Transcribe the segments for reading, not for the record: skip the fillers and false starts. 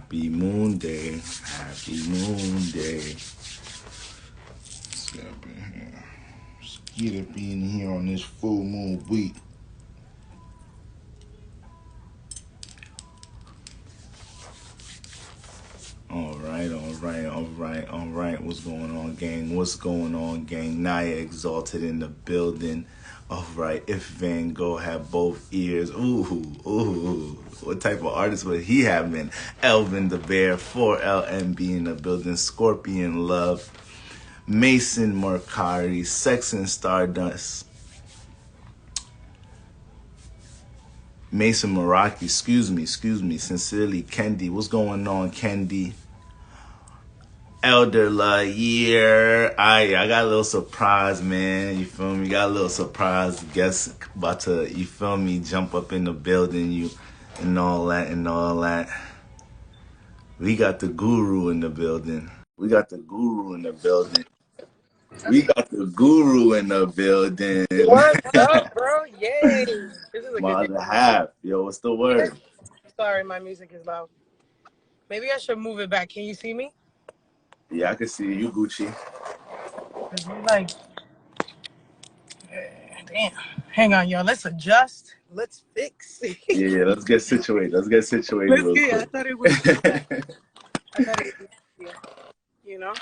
Happy Moon Day. Happy Moon Day. Let's get up in here. Let's get up in here on this full moon week. All right. What's going on, gang? What's going on, gang? Naya Exalted in the building. All right. If Van Gogh had both ears, ooh. What type of artist would he have been? Elvin the Bear, 4LMB in the building. Scorpion Love, Mason Mercari, Sex and Stardust. Mason Meraki, excuse me. Sincerely, Kendi. What's going on, Kendi? Elder La Year. I got a little surprise, man. You feel me? Got a little surprise guest about to, you feel me, jump up in the building, you and all that. We got the guru in the building. We got the guru in the building. What's up, bro? Yay! This is a My good day. other half. Yo, what's the word? Sorry, my music is loud. Maybe I should move it back. Can you see me? Yeah, I can see you, Gucci. Like, damn. Hang on, y'all. Let's adjust. Let's fix. Yeah, let's get situated. Let's get situated real quick. I thought it was. Yeah, you know.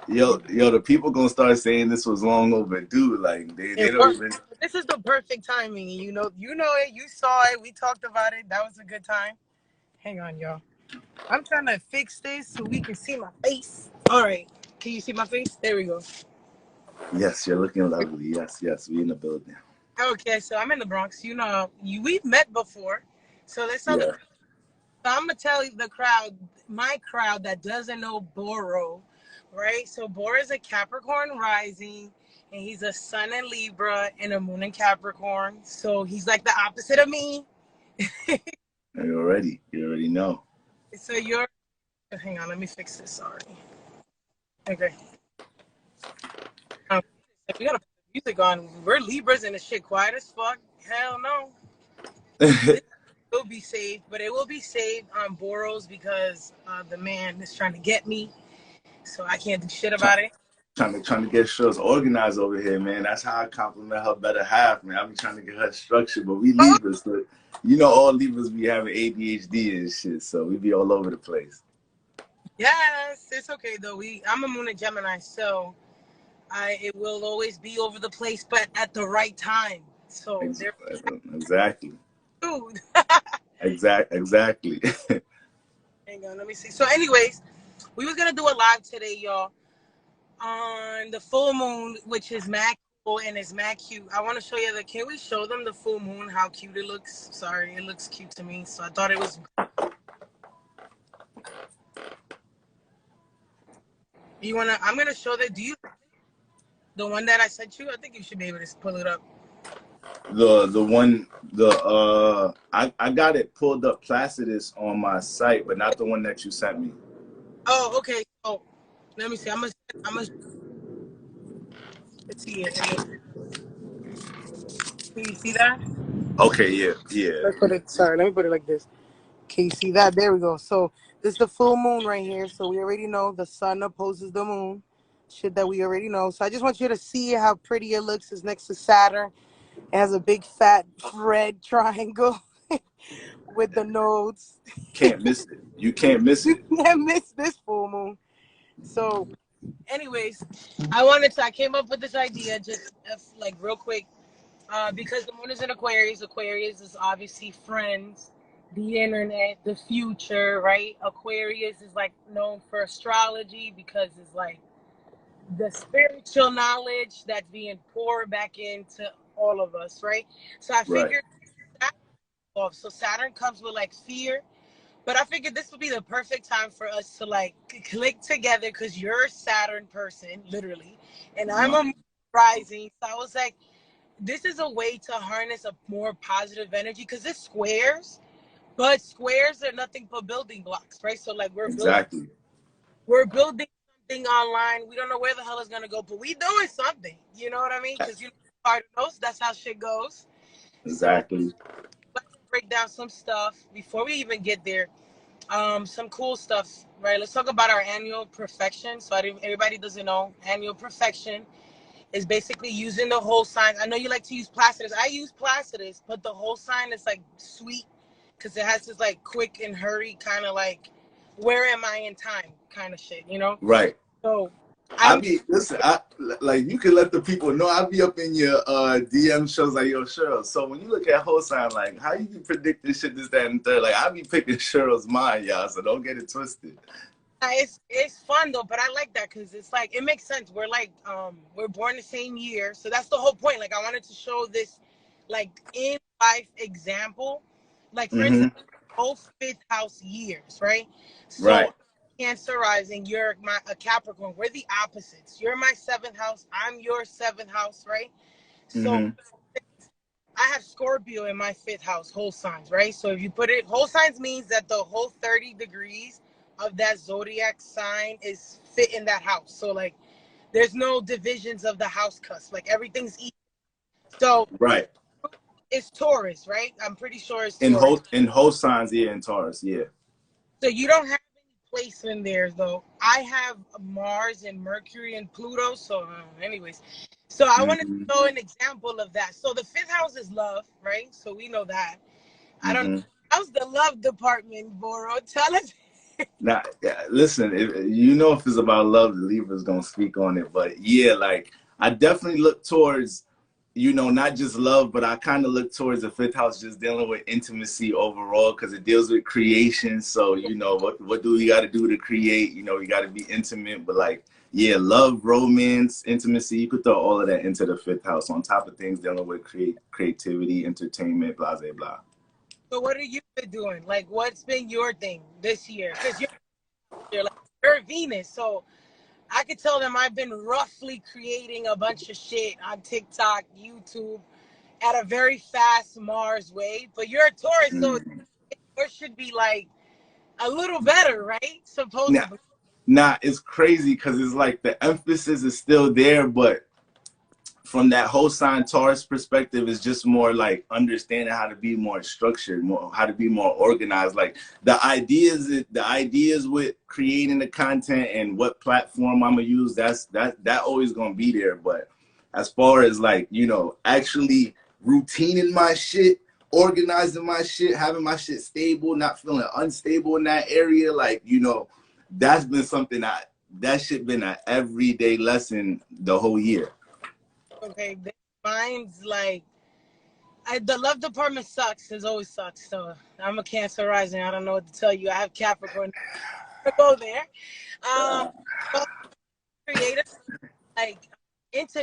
Yo, the people gonna start saying this was long overdue. Like they don't even. This is the perfect timing. You know it. You saw it. We talked about it. That was a good time. Hang on, y'all. I'm trying to fix this so we can see my face. All right. Can you see my face? There we go. Yes, you're looking lovely. Yes, we in the building. Okay, so I'm in the Bronx. You know, we've met before. So let's tell Yeah. I'm gonna tell the crowd, my crowd that doesn't know Boro, right? So Boro is a Capricorn rising, and he's a Sun in Libra and a Moon in Capricorn. So he's like the opposite of me. You already know. So you're. Hang on, let me fix this. Sorry. Okay. We gotta put the music on. We're Libras and the shit quiet as fuck. Hell no. It will be saved, but it will be saved on Boros because the man is trying to get me. So I can't do shit about it. Trying to get shows organized over here, man. That's how I compliment her better half, man. I be trying to get her structured, but we Libras, so you know all Libras be having ADHD and shit, so we be all over the place. Yes, it's okay though. I'm a Moon and Gemini, so it will always be over the place, but at the right time. So Exactly. Dude. Exactly. Hang on, let me see. So, anyways, we was gonna do a live today, y'all, on the full moon, which is mad cool and it's mad cute. I want to show you can we show them the full moon, how cute it looks? Sorry, it looks cute to me, so I thought it was. I'm gonna show that. The one that I sent you? I think you should be able to pull it up. I got it pulled up Placidus on my site, but not the one that you sent me. Oh, okay. So let me see. I'm gonna let's see it. Can you see that? Okay, yeah. Let me put it like this. Can you see that? There we go. So this is the full moon right here. So we already know the sun opposes the moon. Shit that we already know. So I just want you to see how pretty it looks. It's next to Saturn. It has a big fat red triangle with the nodes. Can't miss it. You can't miss it. You can't miss this full moon. So, anyways, I came up with this idea just like real quick, because the moon is in Aquarius. Aquarius is obviously friends, the internet, the future, right? Aquarius is like known for astrology because it's like the spiritual knowledge that's being poured back into all of us, right? So I figured so Saturn comes with like fear, but I figured this would be the perfect time for us to like click together because you're a Saturn person, literally, and I'm a rising. So I was like, this is a way to harness a more positive energy because it's squares, but squares are nothing but building blocks, right? So like we're building something online. We don't know where the hell it's gonna go, but we doing something. You know what I mean? Because knows that's how shit goes. Exactly. So let's break down some stuff before we even get there. Some cool stuff, right? Let's talk about our annual perfection. So everybody doesn't know, annual perfection is basically using the whole sign. I know you like to use placidus. I use placidus, but the whole sign is like sweet because it has this like quick and hurry kind of like, where am I in time kind of shit, you know? Right. So I I'm be listen. I like you can let the people know. I be up in your DM shows like yo Cheryl. So when you look at whole sign, like how you be predicting shit this that and third. Like I be picking Cheryl's mind, y'all. So don't get it twisted. it's fun though, but I like that because it's like it makes sense. We're like we're born the same year, so that's the whole point. Like I wanted to show this like in life example. Like for Mm-hmm. instance, both fifth house years, right? Right. So Cancer rising, you're a Capricorn. We're the opposites. You're my seventh house. I'm your seventh house, right? So Mm-hmm. I have Scorpio in my fifth house, whole signs, right? So if you put it, whole signs means that the whole 30 degrees of that zodiac sign is fit in that house. So like there's no divisions of the house cusp. Like everything's equal. So Right. it's Taurus, right? I'm pretty sure it's Taurus. In whole signs, yeah, in Taurus, yeah. So you don't have any placement there though. I have Mars and Mercury and Pluto. So anyways. So I wanted Mm-hmm. to show an example of that. So the fifth house is love, right? So we know that. I don't know. Mm-hmm. How's the love department, Boro? Tell us. Now, yeah, listen, if it's about love, the Libras gonna speak on it. But yeah, like I definitely look towards, not just love, but I kind of look towards the fifth house, just dealing with intimacy overall, because it deals with creation. So what do we got to do to create? We got to be intimate, but like yeah, love, romance, intimacy. You could throw all of that into the fifth house on top of things dealing with creativity, entertainment, blah blah blah. So what are you doing? Like, what's been your thing this year? Because you're Venus, so I could tell them I've been roughly creating a bunch of shit on TikTok, YouTube, at a very fast Mars way. But you're a Taurus, so Mm. yours should be like a little better, right? Now, Supposedly. it's crazy because it's like the emphasis is still there, but from that whole sign Taurus perspective is just more like understanding how to be more structured, more how to be more organized. Like the ideas with creating the content and what platform I'm gonna use, that always gonna be there. But as far as like, actually routining my shit, organizing my shit, having my shit stable, not feeling unstable in that area, like, that's been something that shit been an everyday lesson the whole year. Okay, mine's like the love department sucks. It always sucks. So I'm a Cancer rising. I don't know what to tell you. I have Capricorn to go there. But creative, like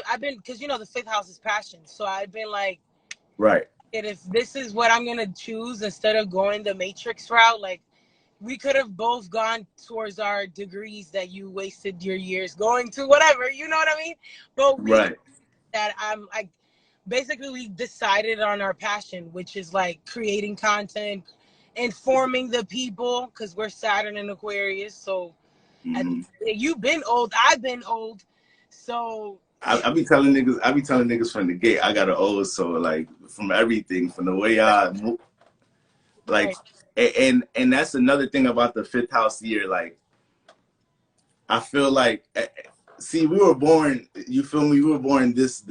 I've been because the fifth house is passion. So I've been like, Right. if this is what I'm gonna choose instead of going the matrix route, like we could have both gone towards our degrees that you wasted your years going to, whatever. You know what I mean? But Right. I'm like basically we decided on our passion, which is like creating content, informing the people because we're Saturn and Aquarius. So Mm-hmm. you've been old, I've been old, so I be telling niggas from the gate, I got an old soul, like from everything, from the way I move, like, right. and that's another thing about the fifth house year. Like, I feel like, see, we were born. You feel me? We were born this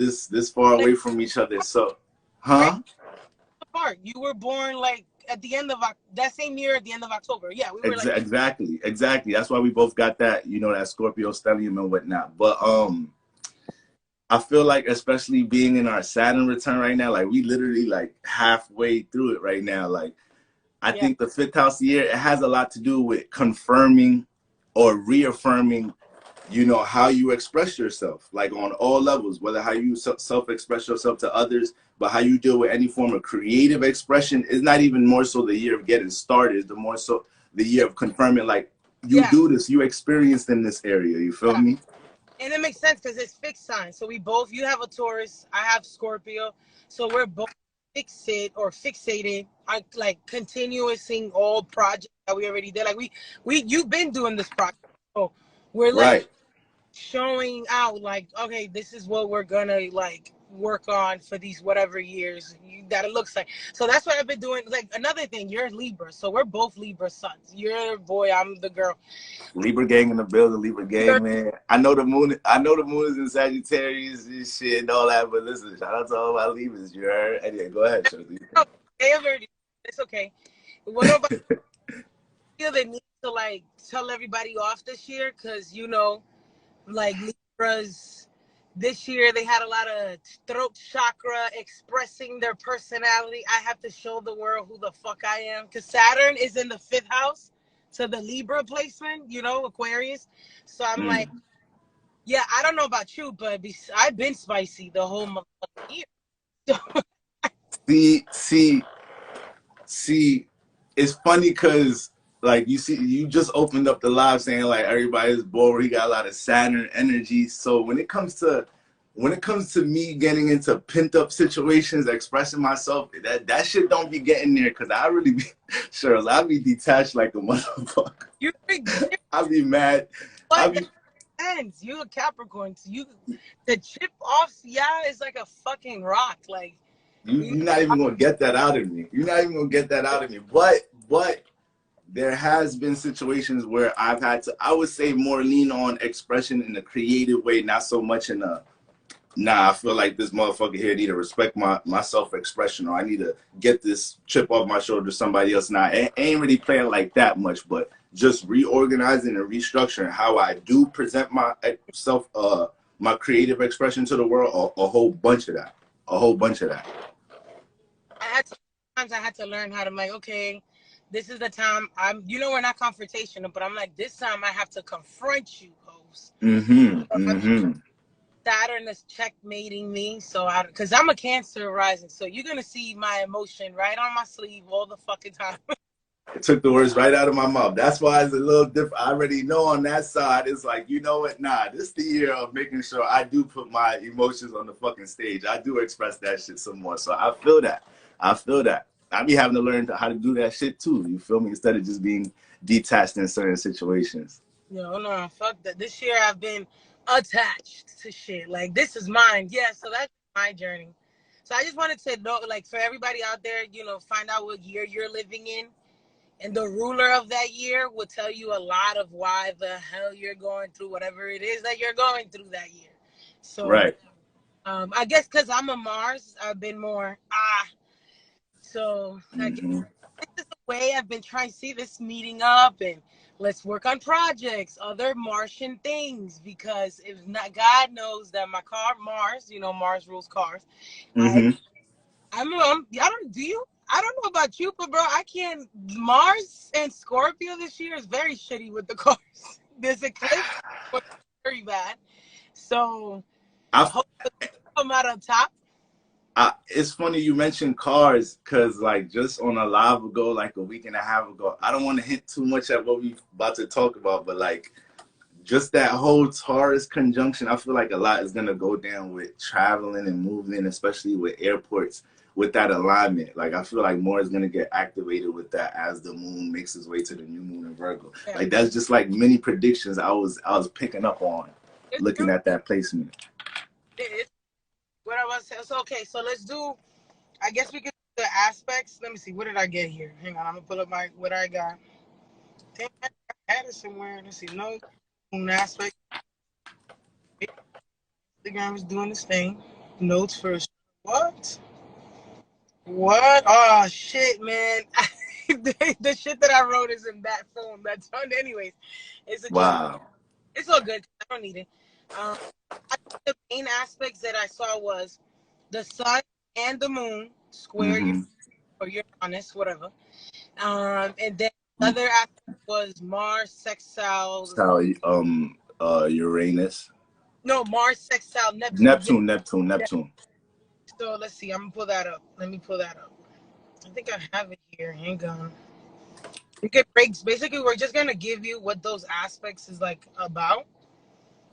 far Like away from each other. So, right huh? apart. You were born like at the end of that same year at the end of October. Yeah, we were like Exactly. That's why we both got that, that Scorpio stellium and whatnot. But I feel like, especially being in our Saturn return right now, like we literally like halfway through it right now. Like I yeah. think the fifth house year, it has a lot to do with confirming or reaffirming, how you express yourself, like on all levels, whether how you self-express yourself to others, but how you deal with any form of creative expression is not even more so the year of getting started, the more so the year of confirming, like you Yeah. do this, you experienced in this area. You feel Yeah. me? And it makes sense because it's fixed signs. So you have a Taurus, I have Scorpio. So we're both fixated on like continuousing all projects that we already did. Like you've been doing this project. So we're like Right. showing out like, okay, this is what we're gonna like work on for these whatever years that it looks like. So that's what I've been doing. Like another thing, you're Libra, so we're both Libra sons. You're the boy, I'm the girl. Libra gang in the building, Libra gang, man. I know the moon is in Sagittarius and shit and all that, but listen, shout out to all my Libras, you heard? Anyway, go ahead, Shirley. It's okay. What about feel the need to like tell everybody off this year? Because you know, like Libras this year they had a lot of throat chakra expressing their personality. I have to show the world who the fuck I am because Saturn is in the 5th house to the Libra placement, you know, Aquarius. So I'm like, yeah, I don't know about you, but I've been spicy the whole year. See, it's funny because like you just opened up the live saying like everybody's bored. He got a lot of Saturn energy. So when it comes to me getting into pent up situations, expressing myself, that shit don't be getting there because I really be sure I'll be detached like a motherfucker. I'll be mad. You a Capricorn, so the chip off, yeah, is like a fucking rock. Like you're not even gonna get that out of me. You're not even gonna get that out of me. But there has been situations where I've had to, I would say, more lean on expression in a creative way, not so much in a, I feel like this motherfucker here need to respect my self-expression, or I need to get this chip off my shoulder to somebody else. Now, I ain't really playing like that much, but just reorganizing and restructuring how I do present myself, my creative expression to the world, a whole bunch of that. Sometimes I had to learn how to like, okay, this is the time we're not confrontational, but I'm like, this time I have to confront you, host. Saturn is checkmating me, so because I'm a Cancer rising, so you're gonna see my emotion right on my sleeve all the fucking time. It took the words right out of my mouth. That's why it's a little different. I already know on that side, it's like, you know what? Nah, this is the year of making sure I do put my emotions on the fucking stage. I do express that shit some more. So I feel that. I be having to learn how to do that shit too. You feel me? Instead of just being detached in certain situations. No, fuck that. This year I've been attached to shit. Like, this is mine. Yeah, so that's my journey. So I just wanted to know, like, for everybody out there, find out what year you're living in. And the ruler of that year will tell you a lot of why the hell you're going through whatever it is that you're going through that year. So, right. I guess because I'm a Mars, I've been more, So, I guess this is the way I've been trying to see this meeting up and let's work on projects, other Martian things, because if not, God knows that my car, Mars, Mars rules cars. I don't know about you, but bro, I can't. Mars and Scorpio this year is very shitty with the cars. There's a eclipse, very bad. So I hope to come out on top. It's funny you mentioned cars because, like, just on a live ago, like a week and a half ago, I don't want to hint too much at what we're about to talk about, but like, just that whole Taurus conjunction, I feel like a lot is going to go down with traveling and moving, especially with airports, with that alignment. Like, I feel like more is going to get activated with that as the moon makes its way to the new moon in Virgo. Yeah. Like, that's just like many predictions I was picking up on looking at that placement. What I was saying. So, okay, so let's do, I guess we could do the aspects. Let me see. What did I get here? Hang on. I'm going to pull up what I got. I had it somewhere. Let's see. No aspect. Instagram is doing this thing. Notes first. What? Oh, shit, man. The shit that I wrote is in that phone. That's fun. Anyways, wow. It's all good. I don't need it. The main aspects that I saw was the sun and the moon square or Uranus, whatever. And then another aspect was Mars sextile. Uranus. No, Mars sextile Neptune. Neptune. So let's see. I'm gonna pull that up. Let me pull that up. I think I have it here. Hang on. We get breaks. Basically, we're just gonna give you what those aspects is like about.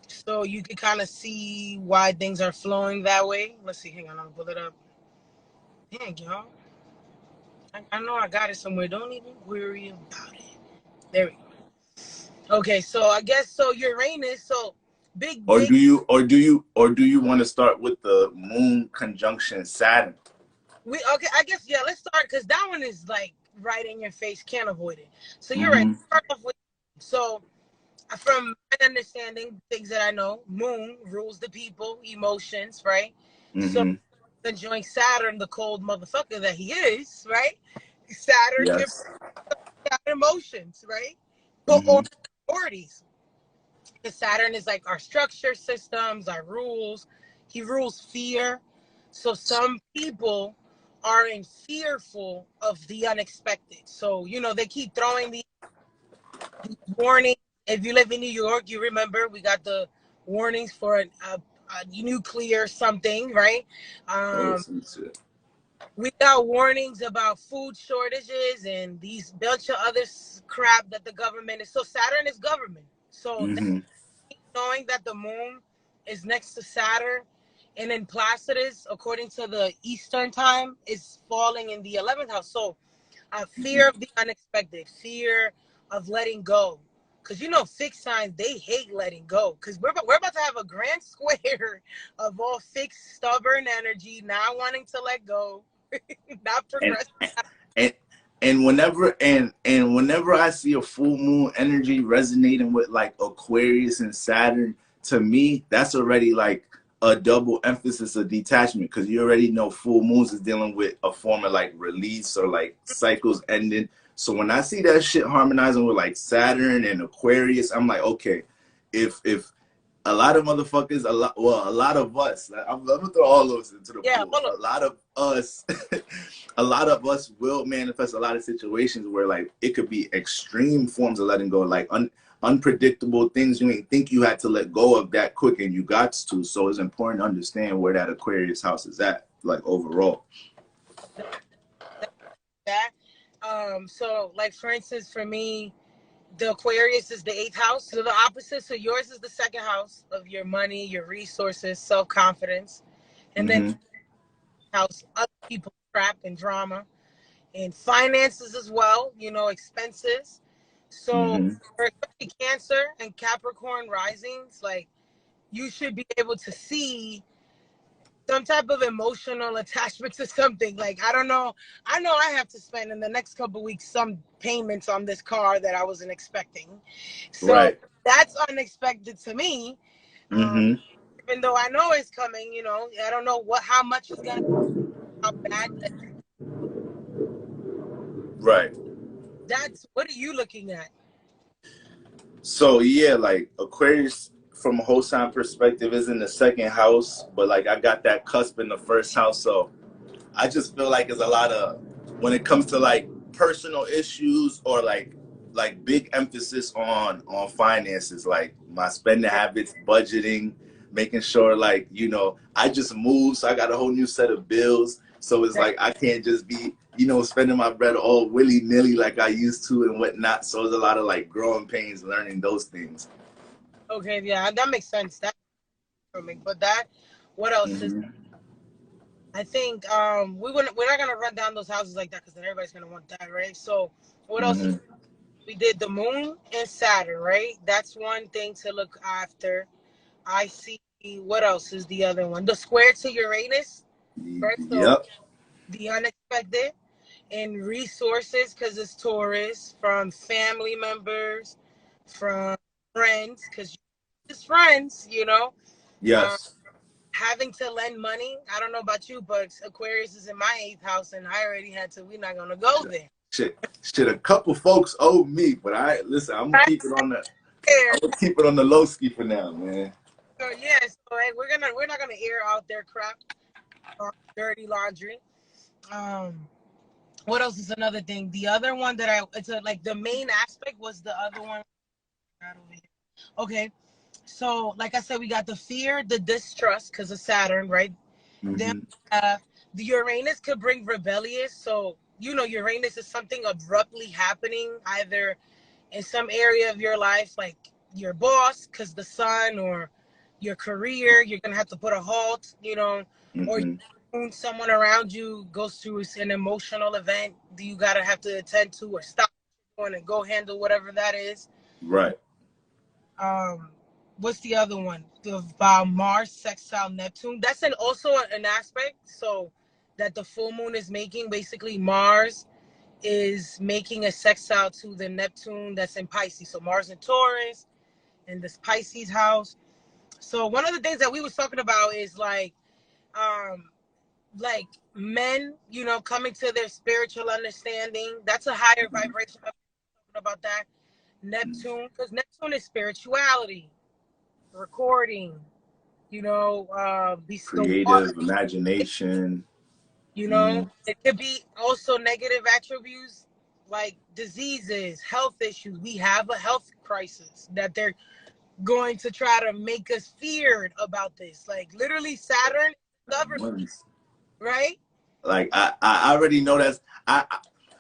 So you can kind of see why things are flowing that way. Let's see. Hang on. I'm going to pull it up. Dang, y'all. I know I got it somewhere. Don't even worry about it. There we go. Okay, so I guess, so Uranus, so Big, Or big. do you want to start with the moon conjunction Saturn? Okay, I guess, yeah, let's start, because that one is like right in your face, can't avoid it. So you're right. Mm-hmm. Start off with, so from my understanding, things that I know, moon rules the people, emotions, right? So Mm-hmm. enjoying Saturn, the cold motherfucker that he is, right? Saturn can Yes. bring out emotions, right? But or Mm-hmm. authorities. Because Saturn is like our structure systems, our rules. He rules fear. So some people are in fearful of the unexpected. So, they keep throwing these warnings. If you live in New York, you remember we got the warnings for a nuclear something, right? Oh Um, yes, that's it. we got warnings about food shortages and these bunch of other crap that the government is. So Saturn is government. So Mm-hmm. knowing that the moon is next to Saturn and in Placidus, according to the Eastern time, is falling in the 11th house. So, fear of the unexpected, fear of letting go. Because, fixed signs, they hate letting go. Because we're about to have a grand square of all fixed, stubborn energy, not wanting to let go, not And progress. and whenever I see a full moon energy resonating with like Aquarius and Saturn, to me that's already like a double emphasis of detachment, because you already know full moons is dealing with a form of like release or like cycles ending. So when I see that shit harmonizing with like Saturn and Aquarius, I'm like, okay, if a lot of motherfuckers, a lot of us, I'm gonna throw all those into the Yeah, pool. hold on. A lot of us, a lot of us will manifest a lot of situations where like it could be extreme forms of letting go, like unpredictable things you ain't think you had to let go of that quick, and you got to. So it's important to understand where that Aquarius house is at, like overall. That. So, like, for instance, for me, the Aquarius is the eighth house, so the opposite. So yours is the second house of your money, your resources, self confidence, and then Mm-hmm. house other people trapped in drama and finances as well. Expenses. So Mm-hmm. for especially Cancer and Capricorn risings, like you should be able to see some type of emotional attachment to something. Like, I don't know. I know I have to spend in the next couple of weeks some payments on this car that I wasn't expecting. So Right. that's unexpected to me. Um, Mm-hmm. Even though I know it's coming, I don't know how much is gonna, how bad. Right. That's what are you looking at? So yeah, like Aquarius from a whole sign perspective is in the second house, but like I got that cusp in the first house. So I just feel like it's a lot of, when it comes to like personal issues or like big emphasis on finances, like my spending habits, budgeting, making sure like, I just moved, so I got a whole new set of bills. So it's like I can't just be, spending my bread all willy-nilly like I used to and whatnot. So there's a lot of like growing pains learning those things. Okay, yeah, that makes sense. That's coming, but that. What else is? Mm-hmm. I think we're not gonna run down those houses like that because then everybody's gonna want that, right? So what else? Mm-hmm. We did the moon and Saturn, right? That's one thing to look after. I see. What else is the other one? The square to Uranus, right? So Yep. the unexpected and resources, because it's Taurus, from family members, from friends, because it's friends, uh, Yes. having to lend money. I don't know about you, but Aquarius is in my eighth house, and I already had to. We're not gonna go there. Shit, a couple folks owe me, but I listen. I'm gonna Right keep it on the. there. I'm gonna keep it on the low ski for now, man. So yeah, so hey, we're not gonna air out their crap, dirty laundry. Um, what else is another thing? The other one that like the main aspect was the other one. Right over here. Okay, so like I said, we got the fear, the distrust because of Saturn, right? Then Mm-hmm. the Uranus could bring rebellious. So Uranus is something abruptly happening either in some area of your life, like your boss, because the sun, or your career, you're gonna have to put a halt, or Mm-hmm. someone around you goes through an emotional event that you gotta have to attend to or stop and go handle whatever that is. Right. Um, what's the other one? The Mars sextile Neptune. That's also an aspect. So that the full moon is making, basically Mars is making a sextile to the Neptune that's in Pisces. So Mars in Taurus and this Pisces house. So one of the things that we was talking about is um like men, coming to their spiritual understanding. That's a higher vibration. I'm talking about that. Neptune, because Neptune is spirituality, recording, the water, Creative imagination. Mm-hmm. it could be also negative attributes like diseases, health issues. We have a health crisis that they're going to try to make us feared about this. Like literally Saturn, government, right? Like I already know that's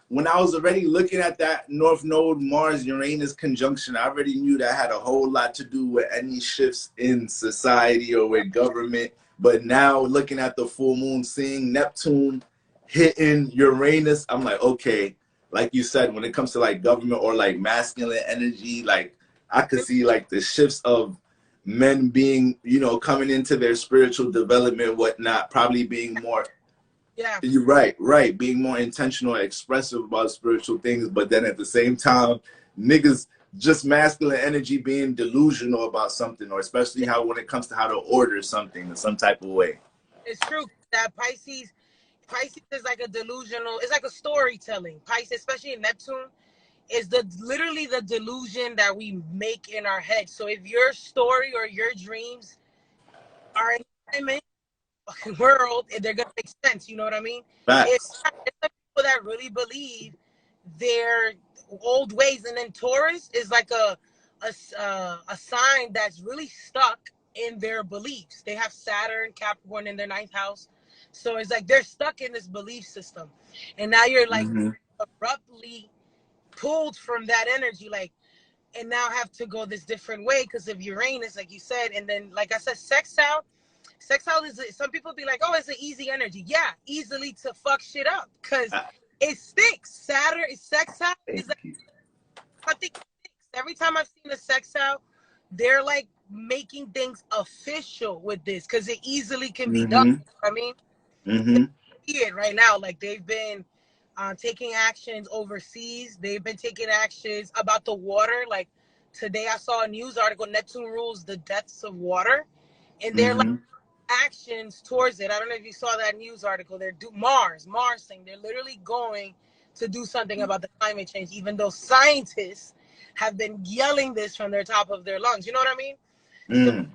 when I was already looking at that North Node Mars Uranus conjunction, I already knew that had a whole lot to do with any shifts in society or with government. But now looking at the full moon, seeing Neptune hitting Uranus, I'm like, okay, like you said, when it comes to like government or like masculine energy, like I could see like the shifts of men being, coming into their spiritual development, whatnot, probably being more. Yeah. You're right. Being more intentional, expressive about spiritual things, but then at the same time, niggas just masculine energy being delusional about something, or especially how when it comes to how to order something in some type of way. It's true that Pisces is like a delusional. It's like a storytelling. Pisces, especially in Neptune, is literally the delusion that we make in our head. So if your story or your dreams are in alignment with the world, they're gonna make sense. You know what I mean? It's Facts. some people that really believe their old ways, and then Taurus is like a sign that's really stuck in their beliefs. They have Saturn, Capricorn in their ninth house, so it's like they're stuck in this belief system, and now you're like abruptly pulled from that energy, like, and now have to go this different way because of Uranus, like you said. And then, like I said, sextile is, some people be like, oh, it's an easy energy. Yeah, easily to fuck shit up because it sticks. Saturn is sextile is like, I think it sticks. Every time I've seen a sextile, they're like making things official with this because it easily can be done. I mean, see it right now. Like they've been taking actions overseas. They've been taking actions about the water. Like today, I saw a news article. Neptune rules the depths of water, and they're like actions towards it. I don't know if you saw that news article. They're Mars thing. They're literally going to do something about the climate change, even though scientists have been yelling this from their top of their lungs. You know what I mean? So,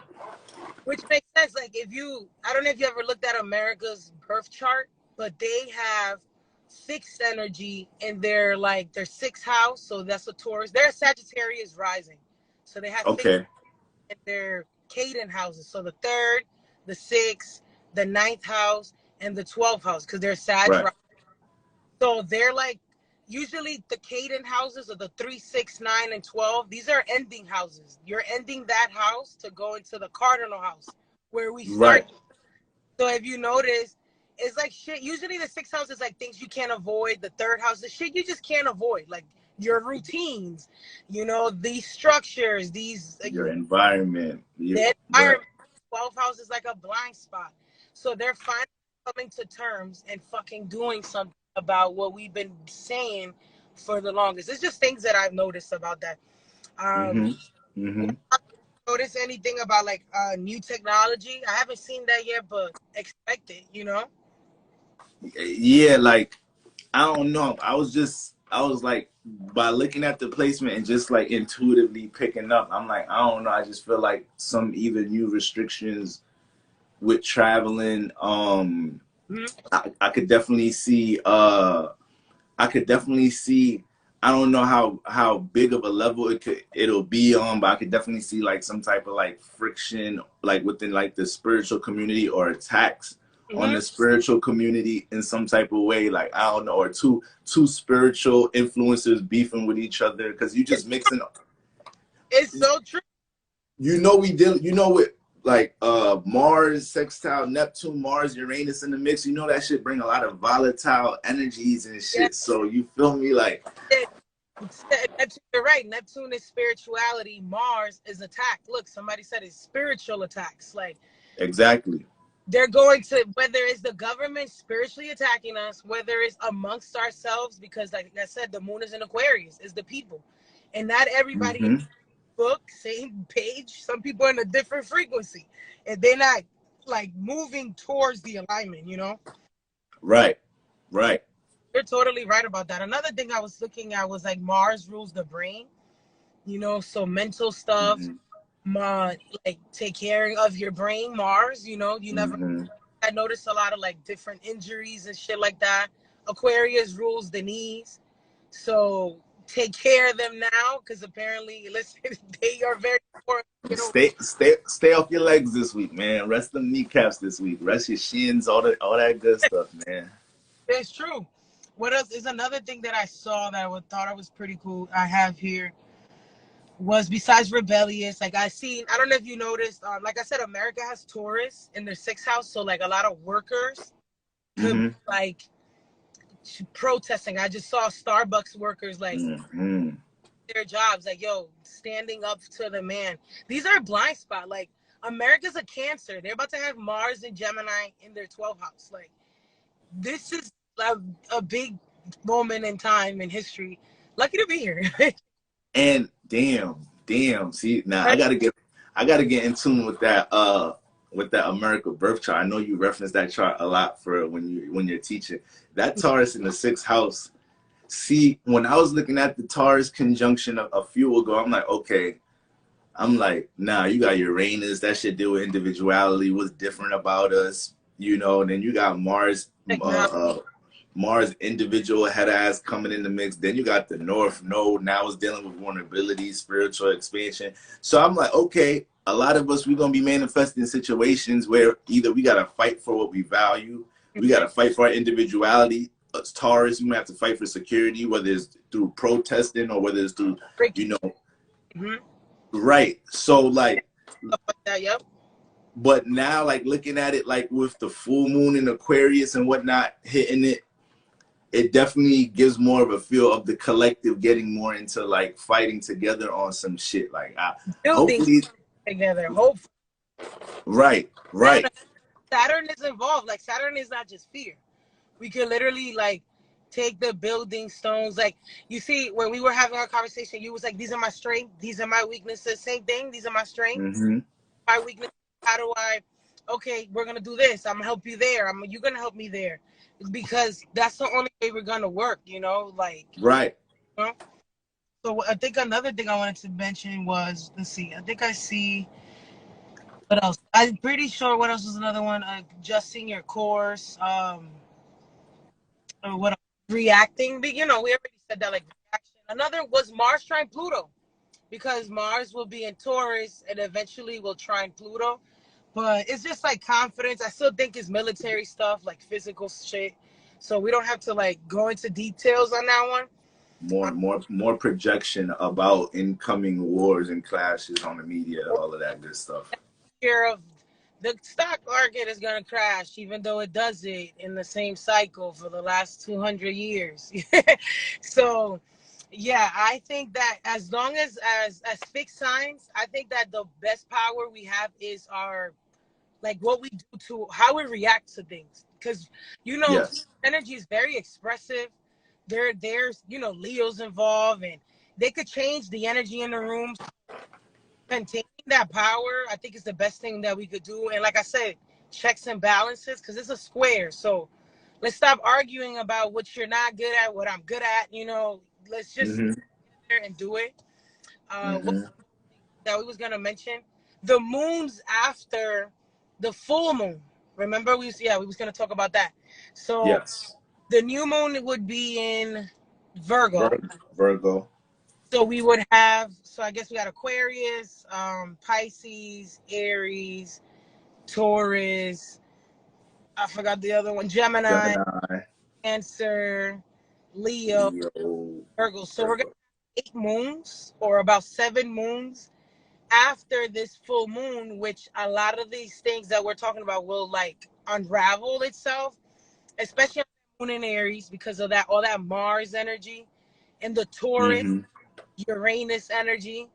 which makes sense. Like I don't know if you ever looked at America's birth chart, but they have fixed energy in their sixth house. So that's a Taurus. They're a Sagittarius rising. So they have fixed in their Caden houses. So the third, the sixth, the ninth house, and the 12th house, because they're Sag. Right. So they're like, usually the Caden houses are the 3, 6, 9, and 12. These are ending houses. You're ending that house to go into the cardinal house where we start. Right. So if you notice, it's like shit. Usually the sixth house is like things you can't avoid. The third house is shit you just can't avoid. Like your routines, these structures, your environment. The environment. 12th house is like a blind spot. So they're finally coming to terms and fucking doing something about what we've been saying for the longest. It's just things that I've noticed about that. Notice anything about like new technology? I haven't seen that yet, but expect it, Yeah, like I don't know. I was like, by looking at the placement and just like intuitively picking up, I'm like, I don't know. I just feel like some either new restrictions with traveling. I could definitely see. I don't know how big of a level it'll be on, but I could definitely see like some type of like friction, like within like the spiritual community, or attacks on the spiritual community in some type of way. Like I don't know, or two spiritual influencers beefing with each other, because you just mixing. It's so true. With like Mars sextile Neptune, Mars Uranus in the mix, that shit bring a lot of volatile energies and shit. So you feel me, like Neptune, you're right. Neptune is spirituality. Mars is attack. Look, somebody said it's spiritual attacks. Like Exactly. they're going to, whether it's the government spiritually attacking us, whether it's amongst ourselves, because like I said, the moon is in Aquarius, is the people. And not everybody in Mm-hmm. the book, same page. Some people are in a different frequency. And they're not like moving towards the alignment, you know? Right. Right. You're totally right about that. Another thing I was looking at was like Mars rules the brain, you know, so mental stuff, Mm-hmm. like take care of your brain, Mars, you know, you never, Mm-hmm. I noticed a lot of like different injuries and shit like that. Aquarius rules the knees. So take care of them now because apparently, listen, they are very important. You know, Stay off your legs this week, man. Rest them kneecaps this week. Rest your shins, all that good stuff, man. it's true. What else is another thing that I saw that I thought I was pretty cool? I have here was besides rebellious, like I seen, I don't know if you noticed, like I said, America has Taurus in their sixth house, so like a lot of workers could Mm-hmm. like protesting. I just saw Starbucks workers like Mm-hmm. their jobs, like yo, standing up to the man. These are blind spot. Like America's a Cancer. They're about to have Mars and Gemini in their 12th house. Like this is a big moment in time in history. Lucky to be here. And damn. See, now I gotta get in tune with that America birth chart. I know you reference that chart a lot for when you're teaching. That Taurus in the sixth house. See, when I was looking at the Taurus conjunction a few ago, I'm like, okay. I'm like, nah, you got Uranus, that should deal with individuality, what's different about us, you know, and then you got Mars, Mars individual head ass coming in the mix. Then you got the North Node. Now it's dealing with vulnerability, spiritual expansion. So I'm like, okay, a lot of us, we're going to be manifesting situations where either we got to fight for what we value, we got to fight for our individuality. As Taurus, we might have to fight for security, whether it's through protesting or whether it's through, you know, Mhm. right. So like, Stuff like that, yep. but now like looking at it like with the full moon in Aquarius and whatnot hitting it, it definitely gives more of a feel of the collective getting more into like fighting together on some shit. Like Building hopefully, together. Hopefully. right, right. Saturn is involved. Like Saturn is not just fear. We could literally like take the building stones. Like you see, when we were having our conversation, you was like, "These are my strengths. These are my weaknesses." Same thing. These are my strengths. Mm-hmm. My weakness. How do I? Okay, we're gonna do this. I'm gonna help you there. You're gonna help me there, because that's the only way we're gonna work. You know, like. Right. You know? So I think another thing I wanted to mention was, let's see. I think I see. What else? I'm pretty sure. What else was another one? Adjusting your course. Or what else? Reacting. But, you know, we already said that. Like reaction. Another was Mars trine Pluto, because Mars will be in Taurus and eventually will trine Pluto. But it's just like confidence. I still think it's military stuff, like physical shit. So we don't have to like go into details on that one. More projection about incoming wars and clashes on the media, all of that good stuff. Fear of the stock market is going to crash, even though it does it in the same cycle for the last 200 years. So, yeah, I think that as long as fixed signs, I think that the best power we have is our like what we do to how we react to things, because you know Yes. energy is very expressive. There's Leo's involved, and they could change the energy in the room. Containing that power, I think, is the best thing that we could do. And like I said, checks and balances, because it's a square. So let's stop arguing about what you're not good at, what I'm good at. Let's just Mm-hmm. sit there and do it. What Mm-hmm. that we was gonna mention, the moons after the full moon. Remember, we was gonna talk about that. So Yes. the new moon would be in Virgo. Virgo. So we would have, so I guess we got Aquarius, Pisces, Aries, Taurus. I forgot the other one. Gemini, Gemini. Cancer, Leo, Leo. Virgo. So we're gonna Virgo. have 8 moons, or about 7 moons after this full moon, which a lot of these things that we're talking about will like unravel itself, especially on the moon in Aries, because of that all that Mars energy. and the Taurus, Mm-hmm. Uranus energy.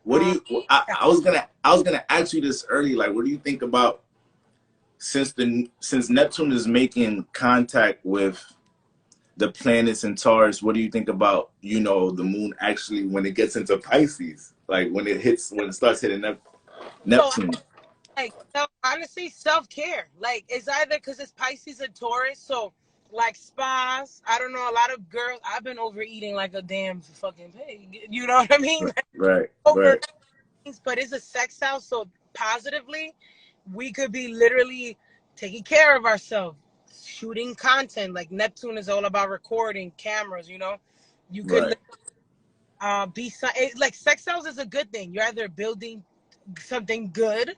What do you? Yeah. I was gonna ask you this early. Like, what do you think about since Neptune is making contact with the planets and Taurus? What do you think about the moon actually when it gets into Pisces? Like when it starts hitting So Neptune. like honestly, self care. Like it's either because it's Pisces and Taurus, so like spas. I don't know. A lot of girls. I've been overeating like a damn fucking pig. You know what I mean? Like, Right, over right, things, but it's a sex house, so positively, we could be literally taking care of ourselves, shooting content. Like Neptune is all about recording cameras. You could right. like sex house is a good thing. You're either building something good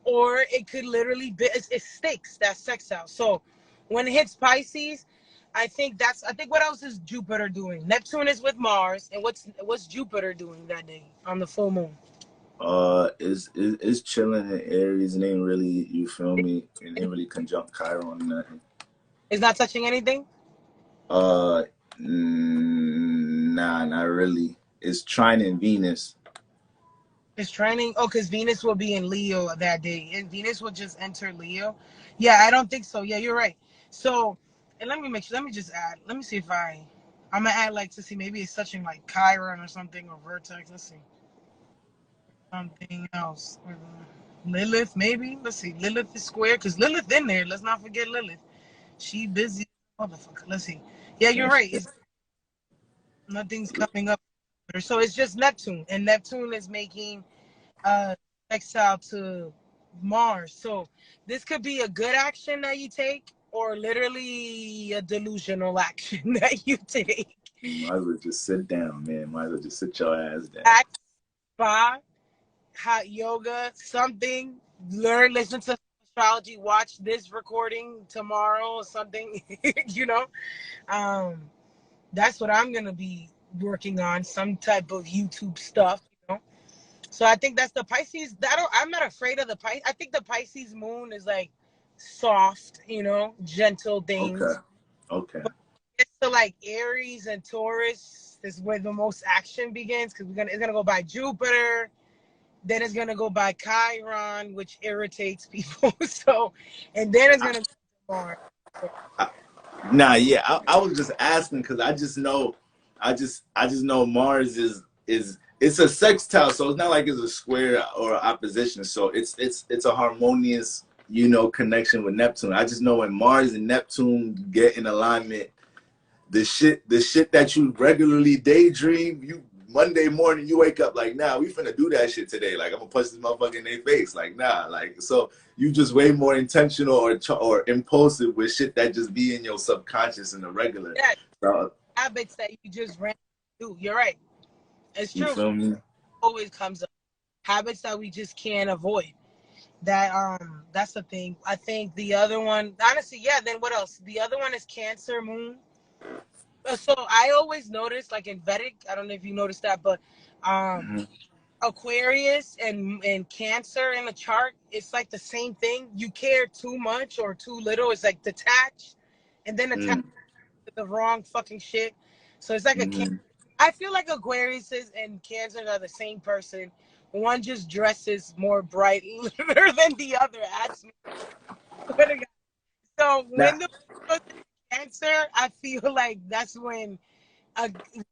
or it could literally be it's stakes that sex house. So when it hits Pisces, I think what else is Jupiter doing? Neptune is with Mars, and what's Jupiter doing that day on the full moon? Is chilling in Aries and ain't really, you feel me? It ain't really conjunct Chiron or nothing. Is not touching anything. Uh, nah, not really. It's trine in Venus. It's training. Oh, because Venus will be in Leo that day, and Venus will just enter Leo. Yeah, I don't think so. Yeah, you're right. So, and let me make sure. Let me just add. Let me see if I'm gonna add like to see maybe it's touching like Chiron or something or Vertex. Let's see something else. Lilith maybe. Let's see. Lilith is square because Lilith in there. Let's not forget Lilith. She busy motherfucker. Let's see. Yeah, you're right. It's nothing's coming up. So it's just Neptune, and Neptune is making uh exile to Mars. So this could be a good action that you take or literally a delusional action that you take. Might as well just sit down, man. Might as well just sit your ass down. Act, spa, hot yoga, something. Learn, listen to astrology, watch this recording tomorrow or something, you know. Um, that's what I'm gonna be working on, some type of YouTube stuff. So I think that's the Pisces. I'm not afraid of the Pisces. I think the Pisces moon is like soft, gentle Okay, things. okay. But it's to like Aries and Taurus is where the most action begins because it's gonna go by Jupiter, then it's gonna go by Chiron, which irritates people. So, and then it's gonna go to Mars. So, Nah, yeah, I was just asking because I just know Mars is it's a sextile, so it's not like it's a square or opposition. So it's a harmonious, connection with Neptune. I just know when Mars and Neptune get in alignment, the shit that you regularly daydream, you Monday morning you wake up like, nah, we finna do that shit today. Like I'm gonna punch this motherfucker in their face. Like nah, like so you just way more intentional or impulsive with shit that just be in your subconscious in the regular. yeah, So, habits that you just ran do. You're right. It's you true. feel me? Always comes up. Habits that we just can't avoid. That's the thing. I think the other one, honestly, yeah. Then what else? The other one is Cancer Moon. So I always notice, like in Vedic, I don't know if you noticed that, but um, Mm-hmm. Aquarius and Cancer in the chart, it's like the same thing. You care too much or too little. It's like detached, and then attached to the wrong fucking shit. So it's like a Mm-hmm. I feel like Aquarius and Cancers are the same person. One just dresses more bright than the other. That's me. So Now, when the goes into Cancer, I feel like that's when.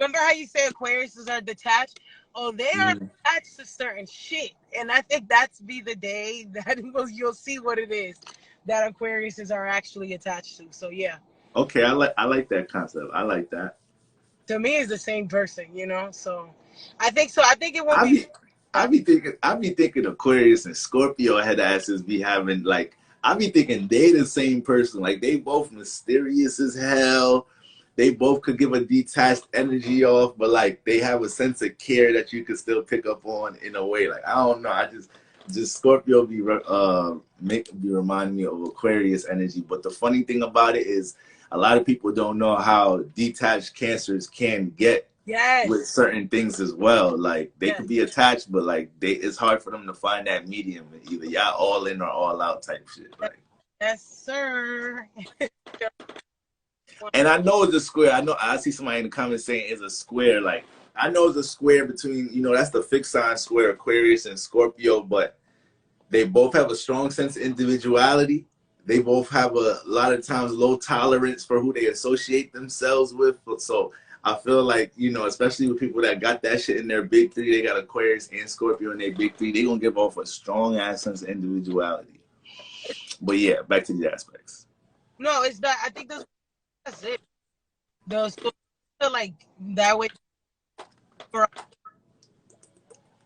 Remember how you say Aquariuses are detached? Oh, they are mhm. attached to certain shit, and I think that's be the day that you'll see what it is that Aquariuses are actually attached to. So yeah, Okay, I like that concept. I like that. to me, it's the same person. So I think so. I think it won't I be. be I be thinking Aquarius and Scorpio head asses be having like I be thinking they the same person. Like they both mysterious as hell. They both could give a detached energy off, but like they have a sense of care that you could still pick up on in a way. Like I don't know. I just Scorpio be reminding me of Aquarius energy. But the funny thing about it is a lot of people don't know how detached cancers can get with Yes, certain things as well. Like they yes, could be attached, but like it's hard for them to find that medium. Either y'all all in or all out type shit. yes, Like yes, sir. And I know it's a square. I know I see somebody in the comments saying it's a square. Like I know it's a square between, you know, that's the fixed sign square, Aquarius and Scorpio, but they both have a strong sense of individuality. They both have a lot of times low tolerance for who they associate themselves with. So I feel like, you know, especially with people that got that shit in their big three, they got Aquarius and Scorpio in their big three, they gonna give off a strong ass sense of individuality. But yeah, back to the aspects. No, it's that. I think that's it. Those like that way. For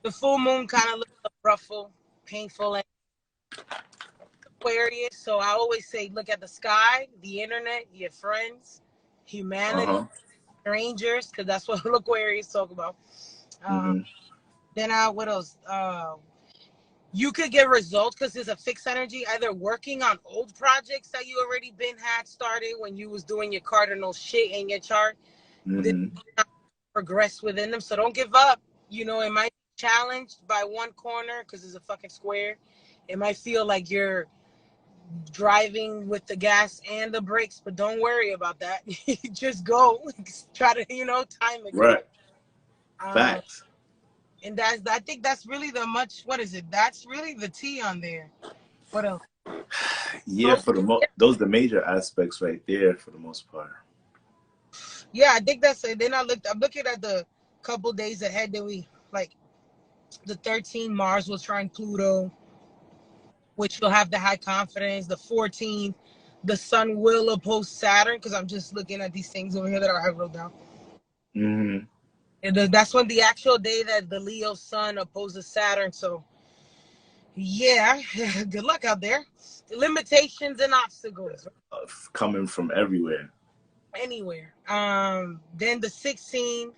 the full moon, kind of looks rough, painful, and Aquarius. So I always say, look at the sky, the internet, your friends, humanity, strangers, because that's what Aquarius talk about. Then what else? You could get results because it's a fixed energy, either working on old projects that you already had started when you was doing your cardinal shit in your chart. Progress within them, so don't give up. You know, it might be challenged by one corner because it's a fucking square. It might feel like you're driving with the gas and the brakes, but don't worry about that. Just go. Try to, you know, time it. Right. Facts. And I think that's really what is it? That's really the T on there. What else? Yeah, for those are the major aspects right there for the most part. Yeah, I think that's it. Then I'm looking at the couple days ahead that we like the 13th, Mars will trine Pluto, which will have the high confidence. The 14th, the sun will oppose Saturn, because I'm just looking at these things over here that I wrote down. And that's when the actual day that the Leo sun opposes Saturn. So yeah, good luck out there. Limitations and obstacles coming from everywhere. Anywhere. Then the 16th,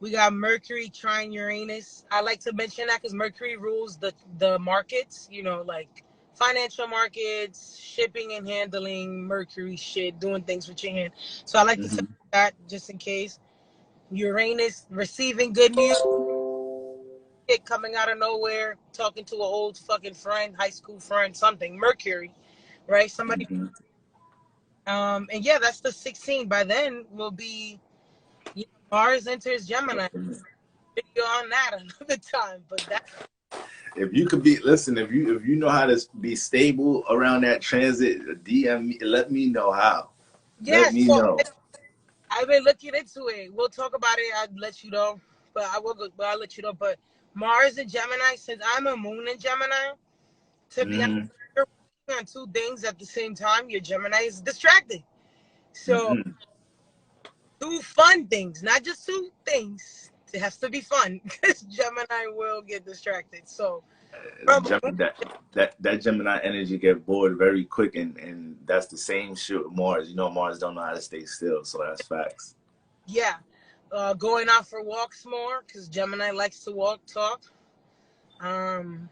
we got Mercury trine Uranus. I like to mention that because Mercury rules the markets, you know, like financial markets, shipping and handling, Mercury shit, doing things with your hand. So I like to say that just in case. Uranus, receiving good news, coming out of nowhere, talking to an old fucking friend, high school friend, something. Mercury, right? Somebody. And yeah, that's the 16th. By then will be, you know, Mars enters Gemini. Video on that another time, but that. If you could be, listen, if you know how to be stable around that transit, DM me, let me know how. Yes, let me know. I've been looking into it. We'll talk about it. I'll let you know, but I'll let you know. But Mars in Gemini, since I'm a moon in Gemini, to be honest, you're working on two things at the same time. Your Gemini is distracted, so two fun things, not just two things. It has to be fun because Gemini will get distracted. So that Gemini energy get bored very quick, and that's the same shit with Mars. You know, Mars don't know how to stay still, so that's facts. Yeah, going out for walks more because Gemini likes to talk. You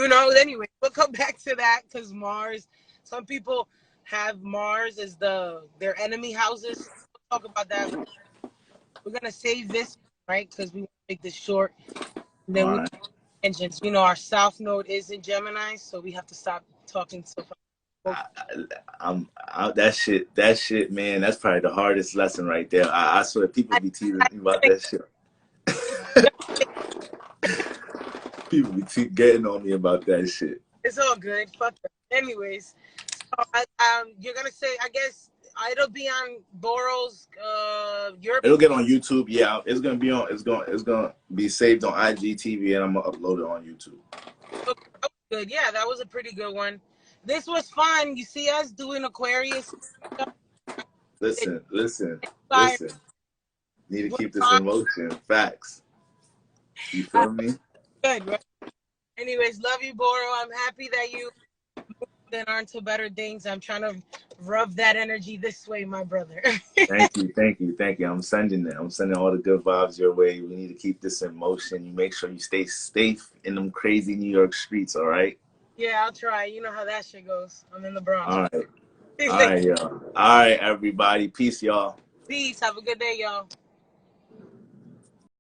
know. Anyway, we'll come back to that because Mars. Some people have Mars as their enemy houses. We'll talk about that. We're gonna save this, right? Because we want to make this short. And then engines. You know, our South Node is in Gemini, so we have to stop talking so far. That shit, man. That's probably the hardest lesson right there. I swear, people be teasing me about that shit. People be getting on me about that shit. It's all good. Fuck it. Anyways, so you're gonna say, I guess it'll be on Boral's It'll get on YouTube. Yeah, it's gonna be on. It's gonna be saved on IGTV, and I'm gonna upload it on YouTube. Okay, good. Yeah, that was a pretty good one. This was fun. You see us doing Aquarius. Listen. Need to keep this in motion. Facts. You feel me? Good, right? Anyways, love you, Boro. I'm happy that you moved on to better things. I'm trying to rub that energy this way, my brother. Thank you. I'm sending all the good vibes your way. We need to keep this in motion. You make sure you stay safe in them crazy New York streets, all right? Yeah, I'll try. You know how that shit goes. I'm in the Bronx. All right. All right, y'all. All right, everybody. Peace, y'all. Peace. Have a good day, y'all.